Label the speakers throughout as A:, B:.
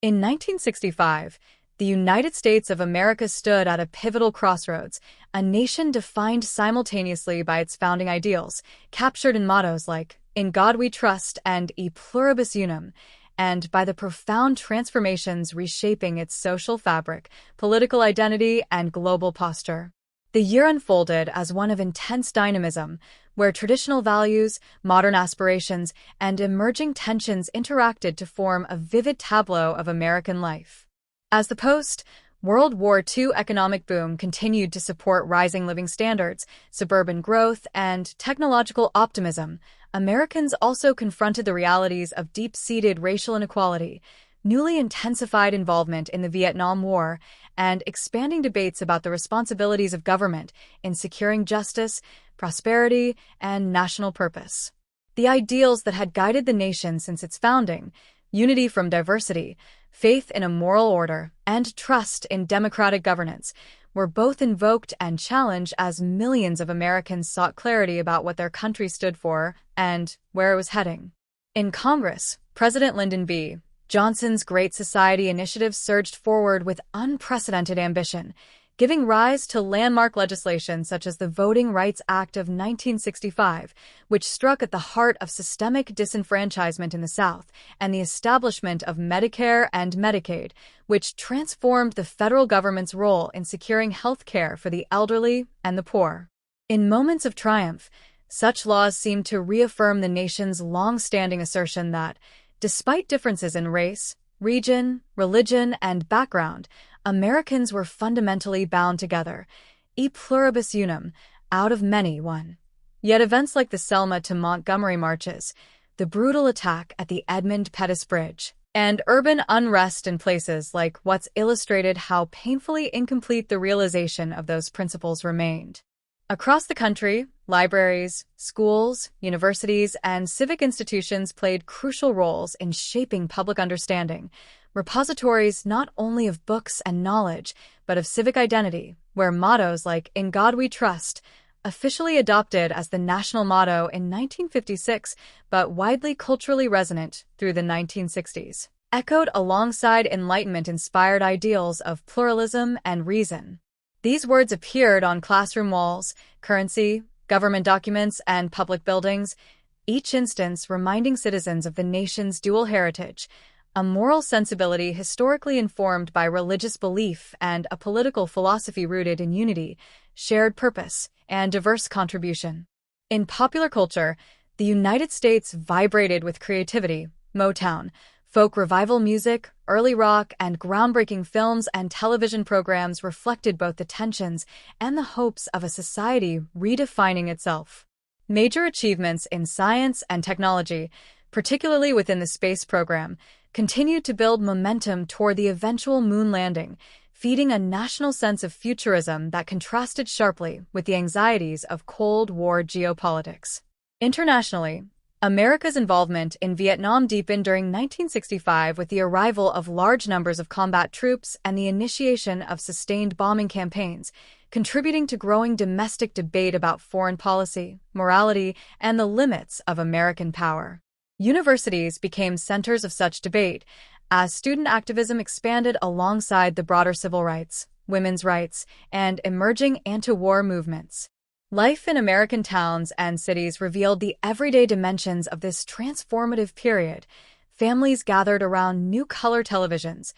A: In 1965, the United States of America stood at a pivotal crossroads, a nation defined simultaneously by its founding ideals, captured in mottos like, "In God We Trust" and "E Pluribus Unum," and by the profound transformations reshaping its social fabric, political identity, and global posture. The year unfolded as one of intense dynamism, where traditional values, modern aspirations, and emerging tensions interacted to form a vivid tableau of American life. As the post-World War II economic boom continued to support rising living standards, suburban growth, and technological optimism, Americans also confronted the realities of deep-seated racial inequality, newly intensified involvement in the Vietnam War, and expanding debates about the responsibilities of government in securing justice, prosperity, and national purpose. The ideals that had guided the nation since its founding, unity from diversity, faith in a moral order, and trust in democratic governance, were both invoked and challenged as millions of Americans sought clarity about what their country stood for and where it was heading. In Congress, President Lyndon B. Johnson's Great Society initiative surged forward with unprecedented ambition, giving rise to landmark legislation such as the Voting Rights Act of 1965, which struck at the heart of systemic disenfranchisement in the South, and the establishment of Medicare and Medicaid, which transformed the federal government's role in securing health care for the elderly and the poor. In moments of triumph, such laws seemed to reaffirm the nation's long-standing assertion that, despite differences in race, region, religion, and background, Americans were fundamentally bound together, e pluribus unum, out of many one. Yet events like the Selma to Montgomery marches, the brutal attack at the Edmund Pettus Bridge, and urban unrest in places like what's illustrated how painfully incomplete the realization of those principles remained. Across the country, libraries, schools, universities, and civic institutions played crucial roles in shaping public understanding, repositories not only of books and knowledge, but of civic identity, where mottos like "In God We Trust," officially adopted as the national motto in 1956 but widely culturally resonant through the 1960s, echoed alongside Enlightenment-inspired ideals of pluralism and reason. These words appeared on classroom walls, currency, government documents, and public buildings, each instance reminding citizens of the nation's dual heritage, a moral sensibility historically informed by religious belief and a political philosophy rooted in unity, shared purpose, and diverse contribution. In popular culture, the United States vibrated with creativity, Motown, folk revival music, early rock, and groundbreaking films and television programs reflected both the tensions and the hopes of a society redefining itself. Major achievements in science and technology, particularly within the space program, continued to build momentum toward the eventual moon landing, feeding a national sense of futurism that contrasted sharply with the anxieties of Cold War geopolitics. Internationally, America's involvement in Vietnam deepened during 1965 with the arrival of large numbers of combat troops and the initiation of sustained bombing campaigns, contributing to growing domestic debate about foreign policy, morality, and the limits of American power. Universities became centers of such debate as student activism expanded alongside the broader civil rights, women's rights, and emerging anti-war movements. Life in American towns and cities revealed the everyday dimensions of this transformative period. Families gathered around new-color televisions.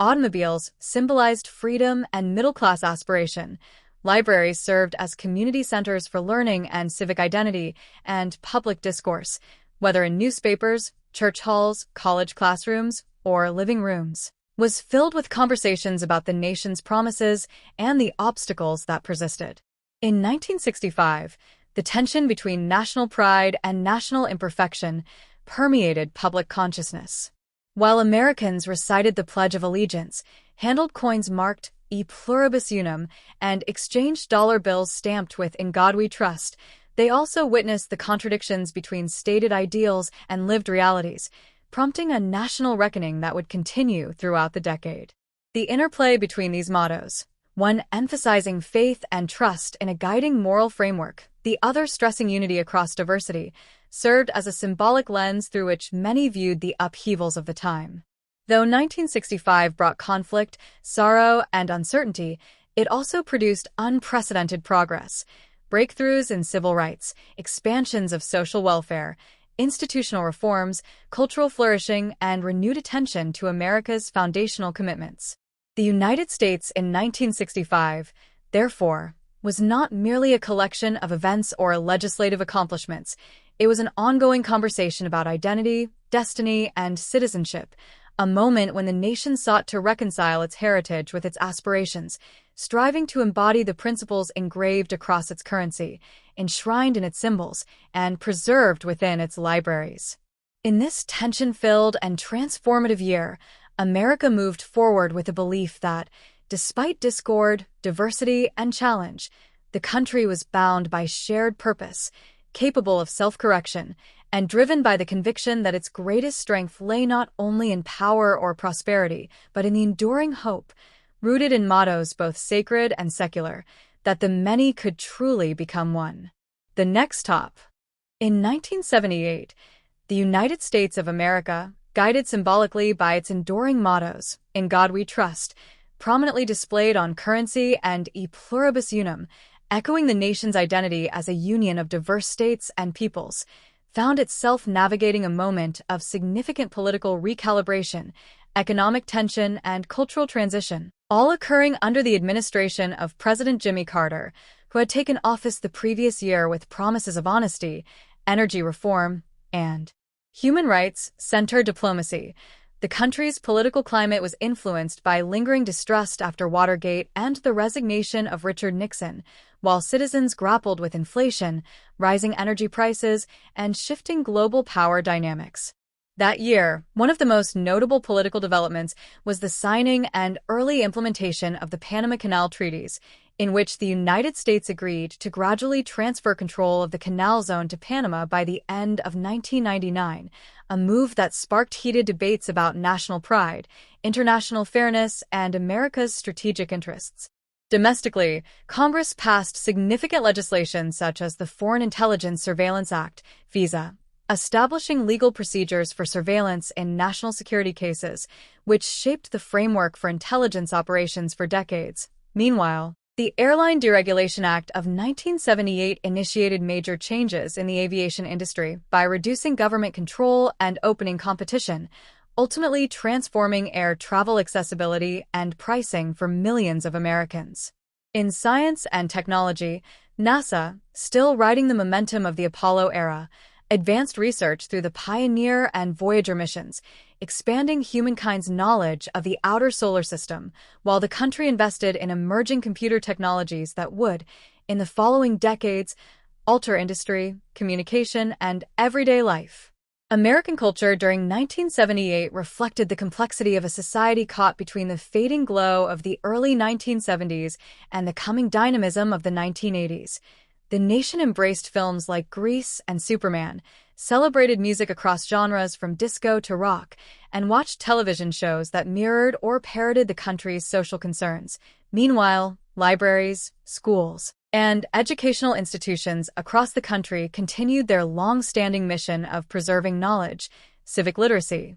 A: Automobiles symbolized freedom and middle-class aspiration. Libraries served as community centers for learning and civic identity, and public discourse, whether in newspapers, church halls, college classrooms, or living rooms, was filled with conversations about the nation's promises and the obstacles that persisted. In 1965, the tension between national pride and national imperfection permeated public consciousness. While Americans recited the Pledge of Allegiance, handled coins marked "E Pluribus Unum," and exchanged dollar bills stamped with "In God We Trust," they also witnessed the contradictions between stated ideals and lived realities, prompting a national reckoning that would continue throughout the decade. The interplay between these mottos, one emphasizing faith and trust in a guiding moral framework, the other stressing unity across diversity, served as a symbolic lens through which many viewed the upheavals of the time. Though 1965 brought conflict, sorrow, and uncertainty, it also produced unprecedented progress. Breakthroughs in civil rights, expansions of social welfare, institutional reforms, cultural flourishing, and renewed attention to America's foundational commitments. The United States in 1965, therefore, was not merely a collection of events or legislative accomplishments. It was an ongoing conversation about identity, destiny, and citizenship, a moment when the nation sought to reconcile its heritage with its aspirations, striving to embody the principles engraved across its currency, enshrined in its symbols, and preserved within its libraries. In this tension-filled and transformative year, America moved forward with a belief that, despite discord, diversity, and challenge, the country was bound by shared purpose, capable of self-correction, and driven by the conviction that its greatest strength lay not only in power or prosperity, but in the enduring hope, rooted in mottos both sacred and secular, that the many could truly become one. The next top. In 1978, the United States of America, guided symbolically by its enduring mottos, "In God We Trust," prominently displayed on currency, and "E Pluribus Unum," echoing the nation's identity as a union of diverse states and peoples, found itself navigating a moment of significant political recalibration, economic tension, and cultural transition, all occurring under the administration of President Jimmy Carter, who had taken office the previous year with promises of honesty, energy reform, and human rights-centered diplomacy. The country's political climate was influenced by lingering distrust after Watergate and the resignation of Richard Nixon, while citizens grappled with inflation, rising energy prices, and shifting global power dynamics. That year, one of the most notable political developments was the signing and early implementation of the Panama Canal Treaties, in which the United States agreed to gradually transfer control of the canal zone to Panama by the end of 1999, a move that sparked heated debates about national pride, international fairness, and America's strategic interests. Domestically, Congress passed significant legislation such as the Foreign Intelligence Surveillance Act, FISA, establishing legal procedures for surveillance in national security cases, which shaped the framework for intelligence operations for decades. Meanwhile, the Airline Deregulation Act of 1978 initiated major changes in the aviation industry by reducing government control and opening competition, ultimately transforming air travel accessibility and pricing for millions of Americans. In science and technology, NASA, still riding the momentum of the Apollo era, advanced research through the Pioneer and Voyager missions, expanding humankind's knowledge of the outer solar system, while the country invested in emerging computer technologies that would, in the following decades, alter industry, communication, and everyday life. American culture during 1978 reflected the complexity of a society caught between the fading glow of the early 1970s and the coming dynamism of the 1980s. The nation embraced films like Grease and Superman, celebrated music across genres from disco to rock, and watched television shows that mirrored or parroted the country's social concerns. Meanwhile, libraries, schools, and educational institutions across the country continued their long-standing mission of preserving knowledge, civic literacy,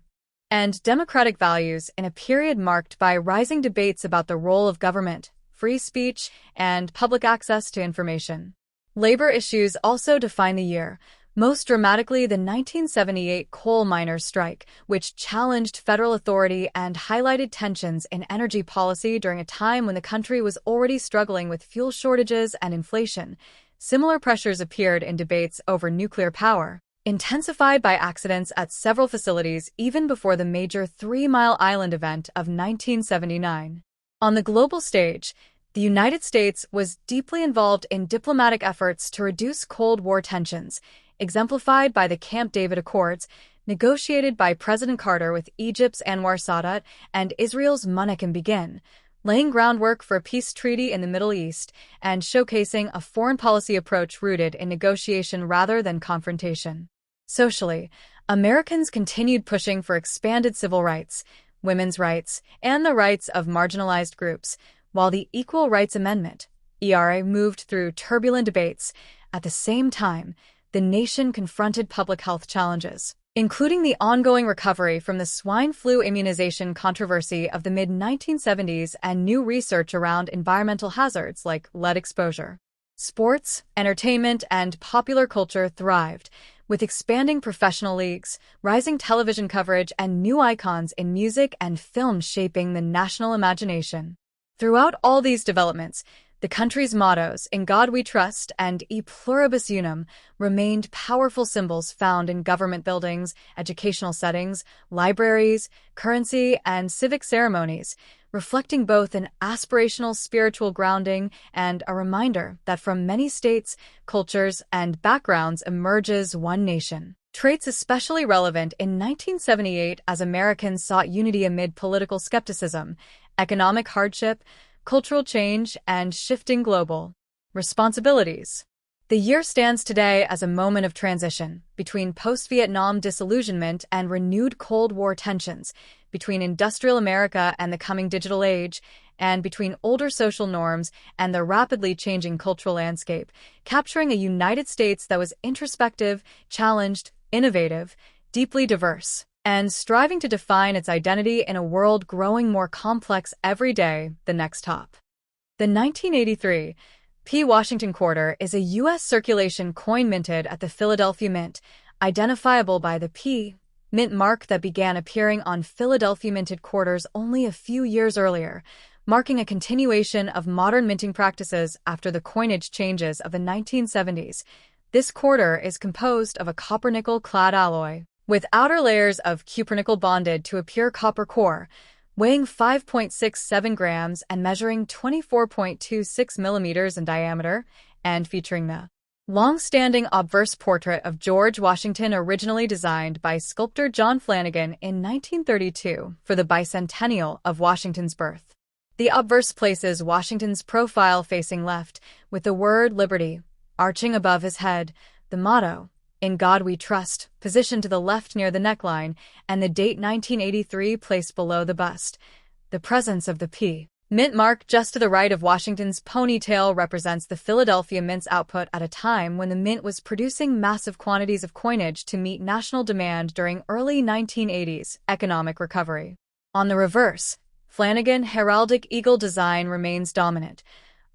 A: and democratic values in a period marked by rising debates about the role of government, free speech, and public access to information. Labor issues also define the year, most dramatically the 1978 coal miners' strike, which challenged federal authority and highlighted tensions in energy policy during a time when the country was already struggling with fuel shortages and inflation. Similar pressures appeared in debates over nuclear power, intensified by accidents at several facilities even before the major 3 Mile Island event of 1979. On the global stage, the United States was deeply involved in diplomatic efforts to reduce Cold War tensions, exemplified by the Camp David Accords, negotiated by President Carter with Egypt's Anwar Sadat and Israel's Menachem Begin, laying groundwork for a peace treaty in the Middle East and showcasing a foreign policy approach rooted in negotiation rather than confrontation. Socially, Americans continued pushing for expanded civil rights, women's rights, and the rights of marginalized groups, while the Equal Rights Amendment, ERA, moved through turbulent debates. At the same time, the nation confronted public health challenges. including the ongoing recovery from the swine flu immunization controversy of the mid-1970s and new research around environmental hazards like lead exposure. Sports, entertainment, and popular culture thrived, with expanding professional leagues, rising television coverage, and new icons in music and film shaping the national imagination. Throughout all these developments, the country's mottos, "In God We Trust" and "E Pluribus Unum," remained powerful symbols found in government buildings, educational settings, libraries, currency, and civic ceremonies, reflecting both an aspirational spiritual grounding and a reminder that from many states, cultures, and backgrounds emerges one nation. Traits especially relevant in 1978 as Americans sought unity amid political skepticism, economic hardship, cultural change, and shifting global responsibilities. The year stands today as a moment of transition between post-Vietnam disillusionment and renewed Cold War tensions, between industrial America and the coming digital age, and between older social norms and the rapidly changing cultural landscape, capturing a United States that was introspective, challenged, innovative, deeply diverse, and striving to define its identity in a world growing more complex every day. The next top. The 1983 P. Washington Quarter is a U.S. circulation coin minted at the Philadelphia Mint, identifiable by the P. Mint mark that began appearing on Philadelphia minted quarters only a few years earlier, marking a continuation of modern minting practices after the coinage changes of the 1970s. This quarter is composed of a copper-nickel-clad alloy, with outer layers of cupronickel bonded to a pure copper core, weighing 5.67 grams and measuring 24.26 millimeters in diameter, and featuring the long-standing obverse portrait of George Washington originally designed by sculptor John Flanagan in 1932 for the bicentennial of Washington's birth. The obverse places Washington's profile facing left, with the word Liberty arching above his head, the motto, "In God We Trust," positioned to the left near the neckline, and the date 1983 placed below the bust. The presence of the P. Mint mark just to the right of Washington's ponytail represents the Philadelphia Mint's output at a time when the Mint was producing massive quantities of coinage to meet national demand during early 1980s economic recovery. On the reverse, Flanagan heraldic eagle design remains dominant.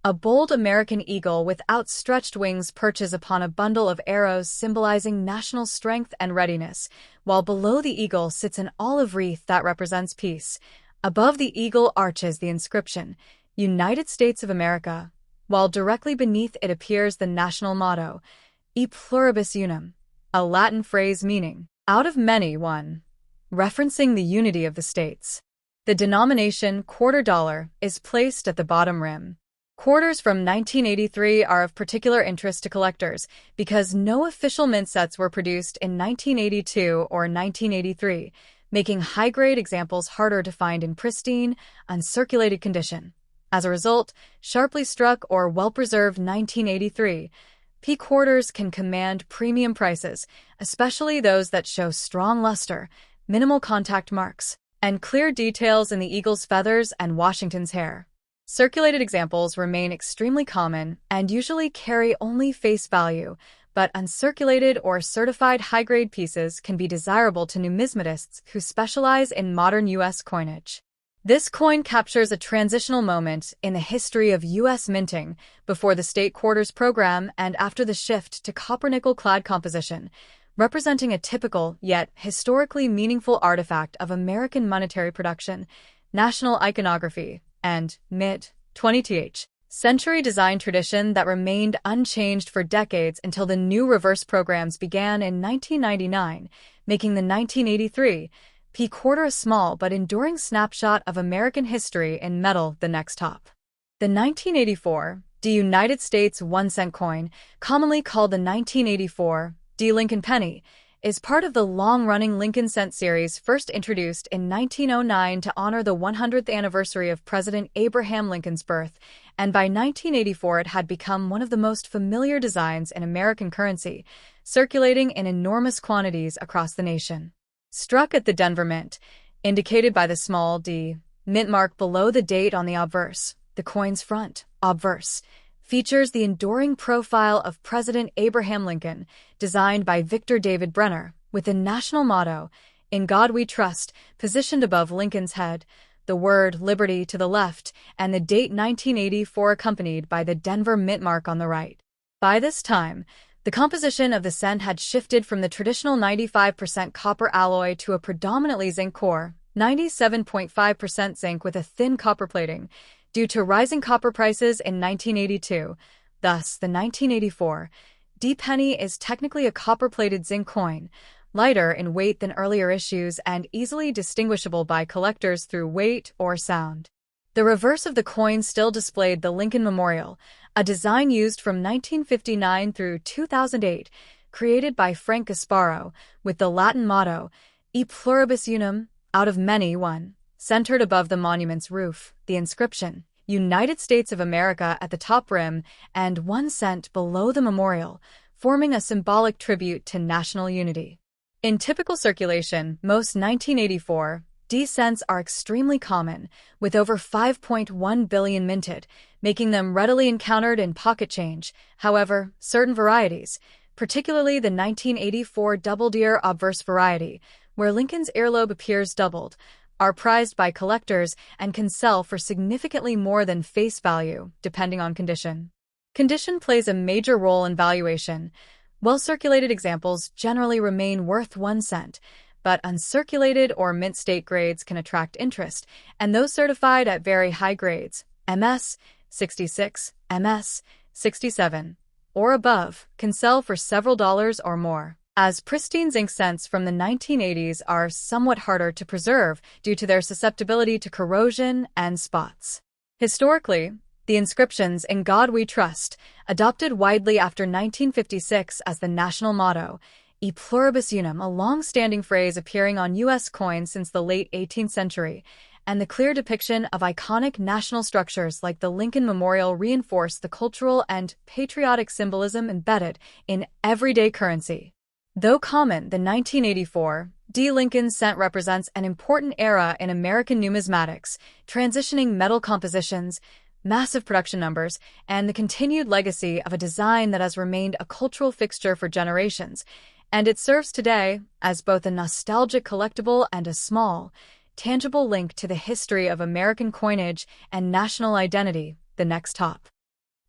A: A bold American eagle with outstretched wings perches upon a bundle of arrows symbolizing national strength and readiness, while below the eagle sits an olive wreath that represents peace. Above the eagle arches the inscription, "United States of America," while directly beneath it appears the national motto, "E Pluribus Unum," a Latin phrase meaning, "out of many, one," referencing the unity of the states. The denomination quarter dollar is placed at the bottom rim. Quarters from 1983 are of particular interest to collectors because no official mint sets were produced in 1982 or 1983, making high-grade examples harder to find in pristine, uncirculated condition. As a result, sharply struck or well-preserved 1983 P quarters can command premium prices, especially those that show strong luster, minimal contact marks, and clear details in the eagle's feathers and Washington's hair. Circulated examples remain extremely common and usually carry only face value, but uncirculated or certified high-grade pieces can be desirable to numismatists who specialize in modern U.S. coinage. This coin captures a transitional moment in the history of U.S. minting, before the state quarters program and after the shift to copper-nickel-clad composition, representing a typical yet historically meaningful artifact of American monetary production, national iconography, and mid-20th century design tradition that remained unchanged for decades until the new reverse programs began in 1999, making the 1983 P quarter a small but enduring snapshot of American history in metal. The next top. The 1984 D United States 1-cent coin, commonly called the 1984 D Lincoln penny, is part of the long-running Lincoln Cent series first introduced in 1909 to honor the 100th anniversary of President Abraham Lincoln's birth, and by 1984 it had become one of the most familiar designs in American currency, circulating in enormous quantities across the nation. Struck at the Denver Mint, indicated by the small d mint mark below the date on the obverse, the coin's front, obverse, features the enduring profile of President Abraham Lincoln, designed by Victor David Brenner, with the national motto, "In God We Trust," positioned above Lincoln's head, the word liberty to the left, and the date 1984 accompanied by the Denver mint mark on the right. By this time, the composition of the cent had shifted from the traditional 95% copper alloy to a predominantly zinc core, 97.5% zinc with a thin copper plating, due to rising copper prices in 1982. Thus, the 1984 D-penny is technically a copper-plated zinc coin, lighter in weight than earlier issues and easily distinguishable by collectors through weight or sound. The reverse of the coin still displayed the Lincoln Memorial, a design used from 1959 through 2008, created by Frank Gasparro, with the Latin motto, E pluribus unum, out of many one, centered above the monument's roof, the inscription, United States of America at the top rim, and 1 cent below the memorial, forming a symbolic tribute to national unity. In typical circulation, most 1984 D-cents are extremely common, with over 5.1 billion minted, making them readily encountered in pocket change. However, certain varieties, particularly the 1984 Double Deer obverse variety, where Lincoln's earlobe appears doubled, are prized by collectors and can sell for significantly more than face value, depending on condition. Condition plays a major role in valuation. Well-circulated examples generally remain worth 1 cent, but uncirculated or mint state grades can attract interest, and those certified at very high grades, MS 66, MS 67, or above, can sell for several dollars or more. As pristine zinc cents from the 1980s are somewhat harder to preserve due to their susceptibility to corrosion and spots. Historically, the inscriptions "In God We Trust," adopted widely after 1956 as the national motto, E pluribus unum, a long-standing phrase appearing on U.S. coins since the late 18th century, and the clear depiction of iconic national structures like the Lincoln Memorial reinforce the cultural and patriotic symbolism embedded in everyday currency. Though common, the 1984 D. Lincoln cent represents an important era in American numismatics, transitioning metal compositions, massive production numbers, and the continued legacy of a design that has remained a cultural fixture for generations, and it serves today as both a nostalgic collectible and a small, tangible link to the history of American coinage and national identity. The next top.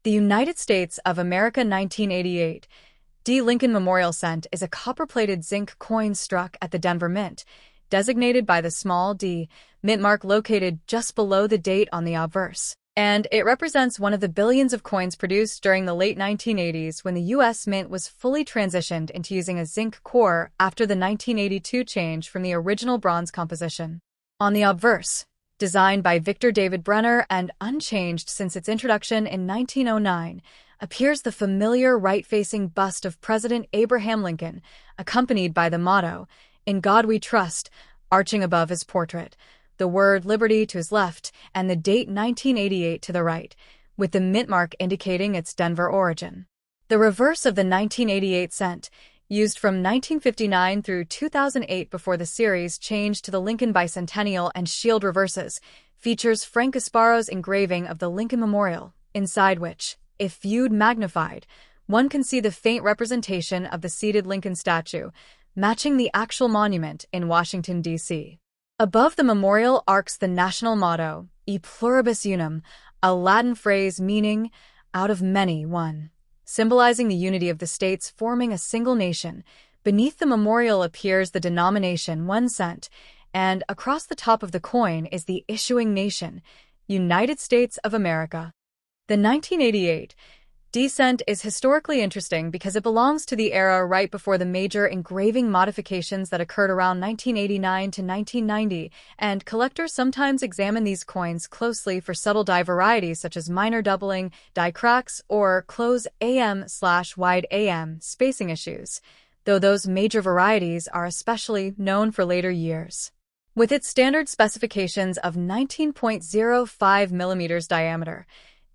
A: The United States of America 1988 D. Lincoln Memorial Cent is a copper-plated zinc coin struck at the Denver Mint, designated by the small d mint mark located just below the date on the obverse. And it represents one of the billions of coins produced during the late 1980s when the U.S. Mint was fully transitioned into using a zinc core after the 1982 change from the original bronze composition. On the obverse, designed by Victor David Brenner and unchanged since its introduction in 1909, appears the familiar right-facing bust of President Abraham Lincoln, accompanied by the motto, "In God We Trust," arching above his portrait, the word liberty to his left, and the date 1988 to the right, with the mint mark indicating its Denver origin. The reverse of the 1988 cent, used from 1959 through 2008 before the series changed to the Lincoln Bicentennial and Shield reverses, features Frank Gasparro's engraving of the Lincoln Memorial, inside which, if viewed magnified, one can see the faint representation of the seated Lincoln statue, matching the actual monument in Washington, D.C. Above the memorial arcs the national motto, E pluribus unum, a Latin phrase meaning, out of many one, symbolizing the unity of the states forming a single nation. Beneath the memorial appears the denomination 1 cent, and across the top of the coin is the issuing nation, United States of America. The 1988 D-cent is historically interesting because it belongs to the era right before the major engraving modifications that occurred around 1989 to 1990, and collectors sometimes examine these coins closely for subtle die varieties such as minor doubling, die cracks, or close AM/wide AM spacing issues, though those major varieties are especially known for later years. With its standard specifications of 19.05 millimeters diameter,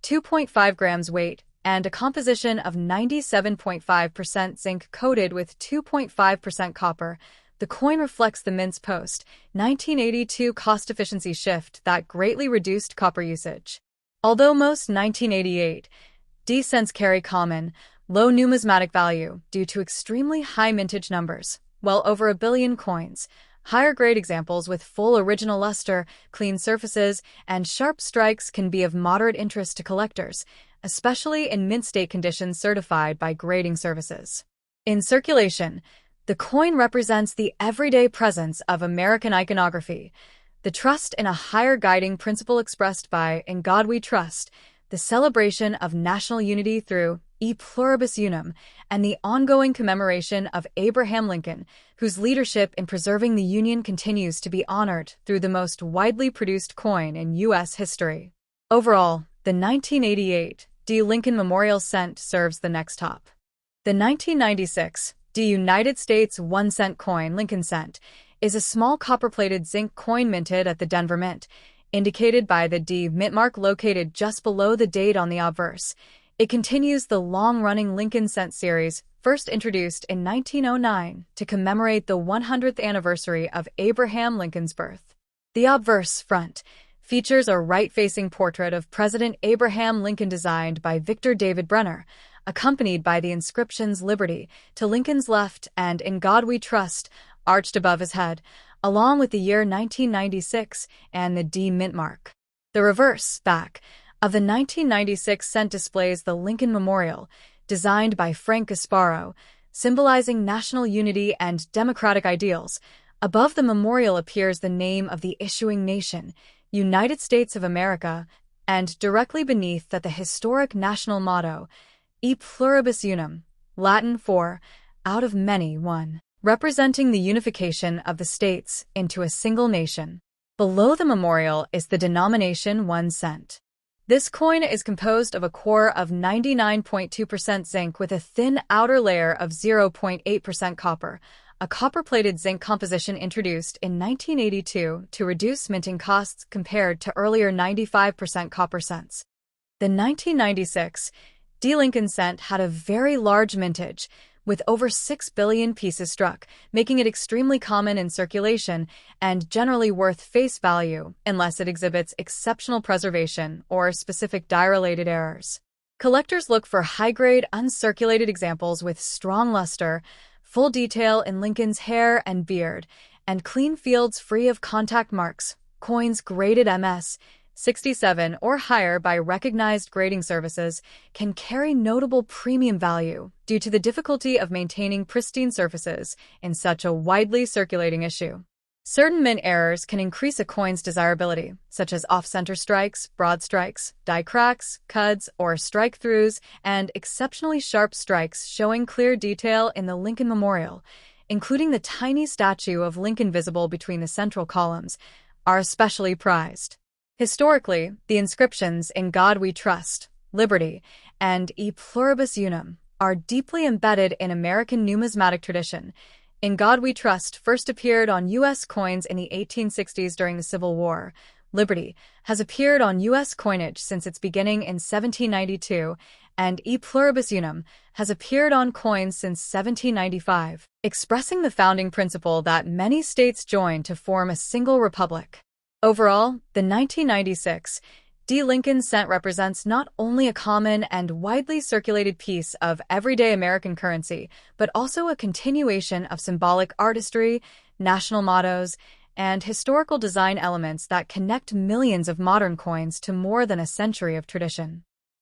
A: 2.5 grams weight, and a composition of 97.5% zinc coated with 2.5% copper, the coin reflects the mint's post-1982 cost-efficiency shift that greatly reduced copper usage. Although most 1988 D-cents carry common, low numismatic value due to extremely high mintage numbers, well over 1 billion coins. Higher-grade examples with full original luster, clean surfaces, and sharp strikes can be of moderate interest to collectors, especially in mint-state conditions certified by grading services. In circulation, the coin represents the everyday presence of American iconography, the trust in a higher guiding principle expressed by "In God We Trust," the celebration of national unity through E Pluribus Unum, and the ongoing commemoration of Abraham Lincoln, whose leadership in preserving the Union continues to be honored through the most widely produced coin in U.S. history. Overall, the 1988 D. Lincoln Memorial Cent serves the next top. The 1996 D. United States 1-cent coin, Lincoln Cent, is a small copper-plated zinc coin minted at the Denver Mint, indicated by the D mint mark located just below the date on the obverse. It continues the long-running Lincoln Cent series, first introduced in 1909 to commemorate the 100th anniversary of Abraham Lincoln's birth. The obverse front features a right-facing portrait of President Abraham Lincoln designed by Victor David Brenner, accompanied by the inscriptions "Liberty" to Lincoln's left and "In God We Trust" arched above his head, along with the year 1996 and the D mint mark. The reverse back of the 1996 cent displays the Lincoln Memorial, designed by Frank Gasparo, symbolizing national unity and democratic ideals. Above the memorial appears the name of the issuing nation, United States of America, and directly beneath that the historic national motto, E Pluribus Unum, Latin for "out of many, one," representing the unification of the states into a single nation. Below the memorial is the denomination 1 cent. This coin is composed of a core of 99.2% zinc with a thin outer layer of 0.8% copper, a copper-plated zinc composition introduced in 1982 to reduce minting costs compared to earlier 95% copper cents. The 1996 D. Lincoln Cent had a very large mintage, with over 6 billion pieces struck, making it extremely common in circulation and generally worth face value unless it exhibits exceptional preservation or specific die-related errors. Collectors look for high-grade, uncirculated examples with strong luster, full detail in Lincoln's hair and beard, and clean fields free of contact marks. Coins graded MS 67 or higher by recognized grading services can carry notable premium value due to the difficulty of maintaining pristine surfaces in such a widely circulating issue. Certain mint errors can increase a coin's desirability, such as off-center strikes, broad strikes, die cracks, cuds, or strike-throughs, and exceptionally sharp strikes showing clear detail in the Lincoln Memorial, including the tiny statue of Lincoln visible between the central columns, are especially prized. Historically, the inscriptions "In God We Trust," "Liberty," and "E Pluribus Unum" are deeply embedded in American numismatic tradition. "In God We Trust" first appeared on U.S. coins in the 1860s during the Civil War. "Liberty" has appeared on U.S. coinage since its beginning in 1792, and "E Pluribus Unum" has appeared on coins since 1795, expressing the founding principle that many states joined to form a single republic. Overall, the 1996 D. Lincoln Cent represents not only a common and widely circulated piece of everyday American currency, but also a continuation of symbolic artistry, national mottos, and historical design elements that connect millions of modern coins to more than a century of tradition.